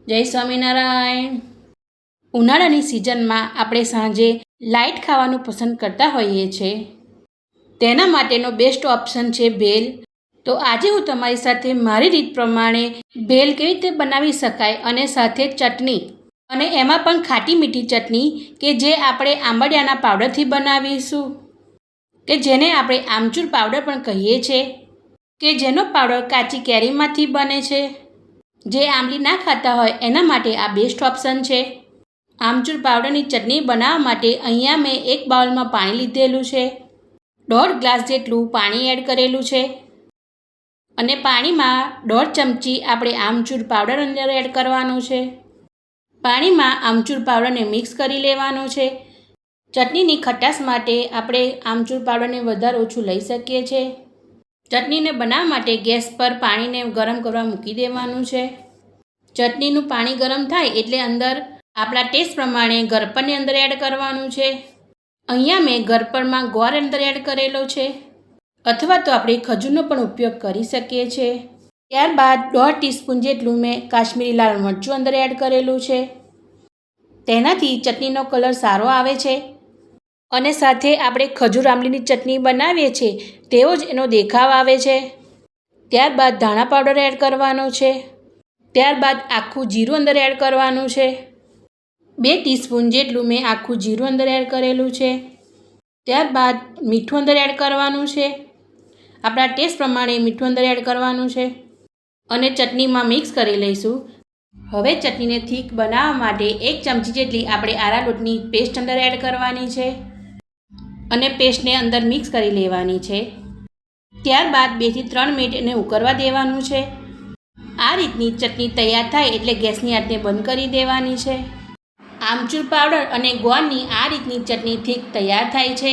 જય સ્વામિનારાયણ। ઉનાળાની સિઝનમાં આપણે સાંજે લાઇટ ખાવાનું પસંદ કરતા હોઈએ છીએ। તેના માટેનો બેસ્ટ ઓપ્શન છે ભેલ। તો આજે હું તમારી સાથે મારી રીત પ્રમાણે ભેલ કેવી રીતે બનાવી શકાય અને સાથે ચટણી, અને એમાં પણ ખાટી મીઠી ચટણી કે જે આપણે આંબળિયાના પાવડરથી બનાવીશું, કે જેને આપણે આમચૂર પાવડર પણ કહીએ છીએ, કે જેનો પાવડર કાચી કેરીમાંથી બને છે। જે આંબલી ના ખાતા હોય એના માટે આ બેસ્ટ ઓપ્શન છે। આમચૂર પાવડરની ચટણી બનાવવા માટે અહીંયા મેં એક બાઉલમાં પાણી લીધેલું છે, 1.5 ગ્લાસ જેટલું પાણી એડ કરેલું છે, અને પાણીમાં 1.5 ચમચી આપણે આમચૂર પાવડર અંદર એડ કરવાનું છે। પાણીમાં આમચૂર પાવડરને મિક્સ કરી લેવાનું છે। ચટણીની ખટાશ માટે આપણે આમચૂર પાવડરને વધારે ઓછું લઈ શકીએ છીએ। ચટણીને બનાવવા માટે ગેસ પર પાણીને ગરમ કરવા મૂકી દેવાનું છે। ચટણીનું પાણી ગરમ થાય એટલે અંદર આપણા ટેસ્ટ પ્રમાણે ગરપણને અંદર એડ કરવાનું છે। અહીંયા મેં ગરપણમાં ગોળ અંદર એડ કરેલો છે, અથવા તો આપણે ખજૂરનો પણ ઉપયોગ કરી શકીએ છીએ। ત્યારબાદ 1.5 ટીસ્પૂન જેટલું મેં કાશ્મીરી લાલ મરચું અંદર એડ કરેલું છે। તેનાથી ચટણીનો કલર સારો આવે છે, અને સાથે આપણે ખજૂર આંબલીની ચટણી બનાવીએ છીએ તેવો જ એનો દેખાવ આવે છે। ત્યારબાદ ધાણા પાવડર એડ કરવાનો છે। ત્યારબાદ આખું જીરું અંદર એડ કરવાનું છે। 2 ટીસ્પૂન જેટલું મેં આખું જીરું અંદર એડ કરેલું છે। ત્યારબાદ મીઠું અંદર એડ કરવાનું છે, આપણા ટેસ્ટ પ્રમાણે મીઠું અંદર એડ કરવાનું છે, અને ચટણીમાં મિક્સ કરી લઈશું। હવે ચટણીને થીક બનાવવા માટે 1 ચમચી જેટલી આપણે આરારોટની પેસ્ટ અંદર એડ કરવાની છે, અને પેસ્ટને અંદર મિક્સ કરી લેવાની છે। ત્યારબાદ 2 થી 3 મિનિટ એને ઉકળવા દેવાનું છે। આ રીતની ચટણી તૈયાર થાય એટલે ગેસની આંચને બંધ કરી દેવાની છે। આમચૂર પાવડર અને ગોળની આ રીતની ચટણી થીક તૈયાર થાય છે।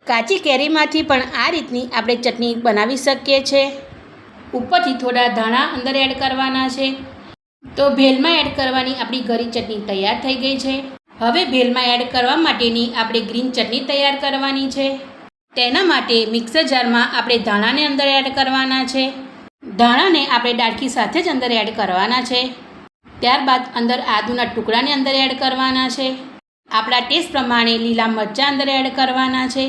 કાચી કેરીમાંથી પણ આ રીતની આપણે ચટણી બનાવી શકીએ છીએ। ઉપરથી થોડા ધાણા અંદર એડ કરવાના છે। તો ભેલમાં એડ કરવાની આપણી ઘરી ચટણી તૈયાર થઈ ગઈ છે। હવે ભેલમાં એડ કરવા માટેની આપણે ગ્રીન ચટણી તૈયાર કરવાની છે। તેના માટે મિક્સર જારમાં આપણે ધાણાને અંદર એડ કરવાના છે। ધાણાને આપણે ડાળખી સાથે જ અંદર એડ કરવાના છે। ત્યારબાદ અંદર આદુના ટુકડાને અંદર એડ કરવાના છે। આપણા ટેસ્ટ પ્રમાણે લીલા મરચાં અંદર એડ કરવાના છે।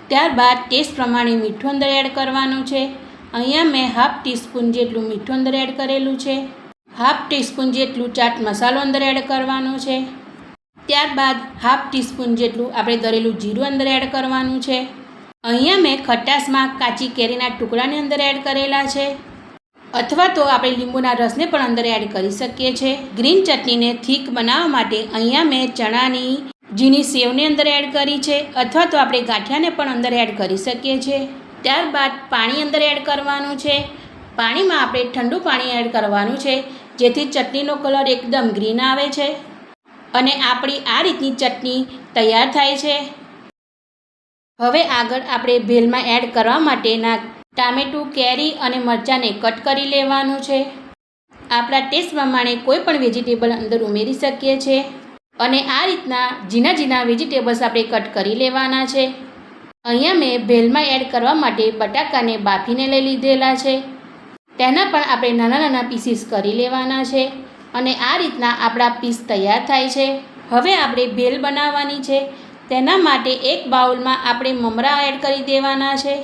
ત્યારબાદ ટેસ્ટ પ્રમાણે મીઠું અંદર એડ કરવાનું છે। અહીંયા મેં 1/2 ટીસ્પૂન જેટલું મીઠું અંદર એડ કરેલું છે। 1/2 ટીસ્પૂન જેટલું ચાટ મસાલો અંદર એડ કરવાનો છે। ત્યારબાદ 1/2 ટીસ્પૂન જેટલું આપણે દળેલું જીરું અંદર એડ કરવાનું છે। અહીંયા મેં ખટાશમાં કાચી કેરીના ટુકડાને અંદર એડ કરેલા છે, અથવા તો આપણે લીંબુના રસને પણ અંદર એડ કરી શકીએ છીએ। ગ્રીન ચટણીને થીક બનાવવા માટે અહીંયા મેં ચણાની ઝીણી સેવને અંદર એડ કરી છે, અથવા તો આપણે ગાંઠિયાને પણ અંદર એડ કરી શકીએ છીએ। ત્યારબાદ પાણી અંદર એડ કરવાનું છે। પાણીમાં આપણે ઠંડુ પાણી એડ કરવાનું છે, જેથી ચટણીનો કલર એકદમ ગ્રીન આવે છે, અને આપણી આ રીતની ચટણી તૈયાર થાય છે। હવે આગળ આપણે ભેલમાં એડ કરવા માટેના ટામેટું, કેરી અને મરચાંને કટ કરી લેવાનું છે। આપણા ટેસ્ટ પ્રમાણે કોઈ પણ વેજીટેબલ અંદર ઉમેરી શકીએ છીએ, અને આ રીતના ઝીણા ઝીણા વેજીટેબલ્સ આપણે કટ કરી લેવાના છે। અહીંયા મેં ભેલમાં એડ કરવા માટે બટાકાને બાફીને લઈ લીધેલા છે। તેના પણ આપણે નાના નાના પીસીસ કરી લેવાના છે, અને આ રીતના આપણા પીસ તૈયાર થાય છે। હવે આપણે ભેલ બનાવવાની છે। તેના માટે એક બાઉલમાં આપણે મમરા એડ કરી દેવાના છે।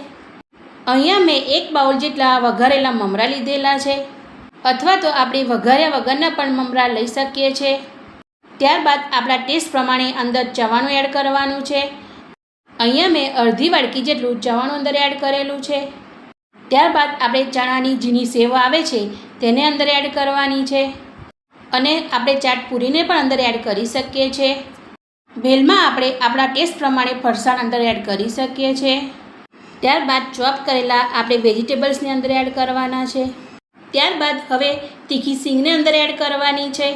અહીંયા મેં 1 બાઉલ જેટલા વઘારેલા મમરા લીધેલા છે, અથવા તો આપણે વઘાર્યા વગરના પણ મમરા લઈ શકીએ છીએ। ત્યારબાદ આપણા ટેસ્ટ પ્રમાણે અંદર ચવાણું એડ કરવાનું છે। અહીંયા મેં અડધી વાડકી જેટલું ચવાણું અંદર એડ કરેલું છે। ત્યારબાદ આપણે ચણાની ઝીણી સેવ આવે છે તેને અંદર એડ કરવાની છે, અને આપણે ચાટ પૂરીને પણ અંદર એડ કરી શકીએ છીએ। ભેલમાં આપણે આપણા ટેસ્ટ પ્રમાણે ફરસાણ અંદર એડ કરી શકીએ છીએ। ત્યારબાદ ચોપ કરેલા આપણે વેજીટેબલ્સને અંદર એડ કરવાના છે। ત્યારબાદ હવે તીખી સિંગને અંદર એડ કરવાની છે।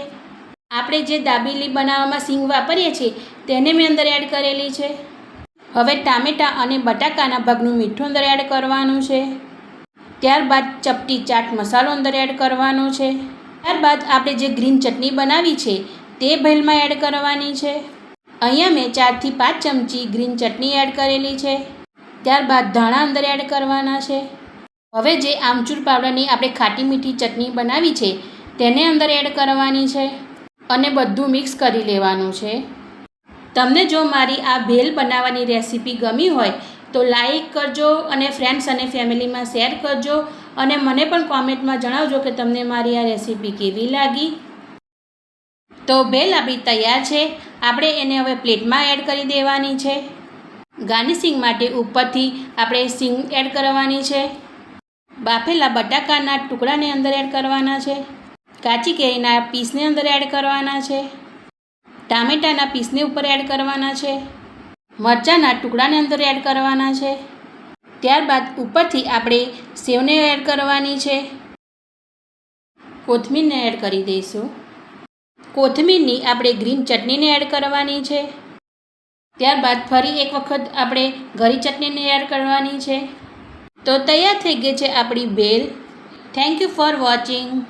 આપણે જે દાબેલી બનાવવામાં સિંગ વાપરીએ છીએ તેને મેં અંદર એડ કરેલી છે। હવે ટામેટાં અને બટાકાના ભાગનું મીઠું અંદર એડ કરવાનું છે। ત્યારબાદ ચપટી ચાટ મસાલો અંદર એડ કરવાનો છે। ત્યારબાદ આપણે જે ગ્રીન ચટણી બનાવી છે તે ભેલમાં એડ કરવાની છે। અહીંયા મેં 4 થી 5 ચમચી ગ્રીન ચટણી એડ કરેલી છે। ત્યારબાદ ધાણા અંદર એડ કરવાના છે। હવે જે આમચૂર પાવડરની આપણે ખાટી મીઠી ચટણી બનાવી છે તેને અંદર એડ કરવાની છે અને બધું મિક્સ કરી લેવાનું છે. તમને જો મારી આ ભેલ બનાવવાની રેસીપી ગમી હોય તો લાઈક કરજો અને ફ્રેન્ડ્સ અને ફેમિલીમાં શેર કરજો અને મને પણ કોમેન્ટમાં જણાવજો કે તમને મારી આ રેસીપી કેવી લાગી. તો ભેલ આપણી તૈયાર છે. આપણે એને હવે પ્લેટમાં એડ કરી દેવાની છે. ગાર્નિશિંગ માટે ઉપરથી આપણે સિંગ એડ કરવાની છે. બાફેલા બટાકાના ટુકડાને અંદર એડ કરવાના છે. કાચી કેરીના પીસને અંદર એડ કરવાના છે. ટામેટાના પીસને ઉપર એડ કરવાના છે. મરચાંના ટુકડાને અંદર એડ કરવાના છે. ત્યારબાદ ઉપરથી આપણે સેવને એડ કરવાની છે. કોથમીરને એડ કરી દઈશું. કોથમીરની આપણે ગ્રીન ચટણીને એડ કરવાની છે. ત્યારબાદ ફરી એક વખત આપણે ઘરી ચટણીને એડ કરવાની છે. તો તૈયાર થઈ ગઈ છે આપણી bhel. Thank you for watching.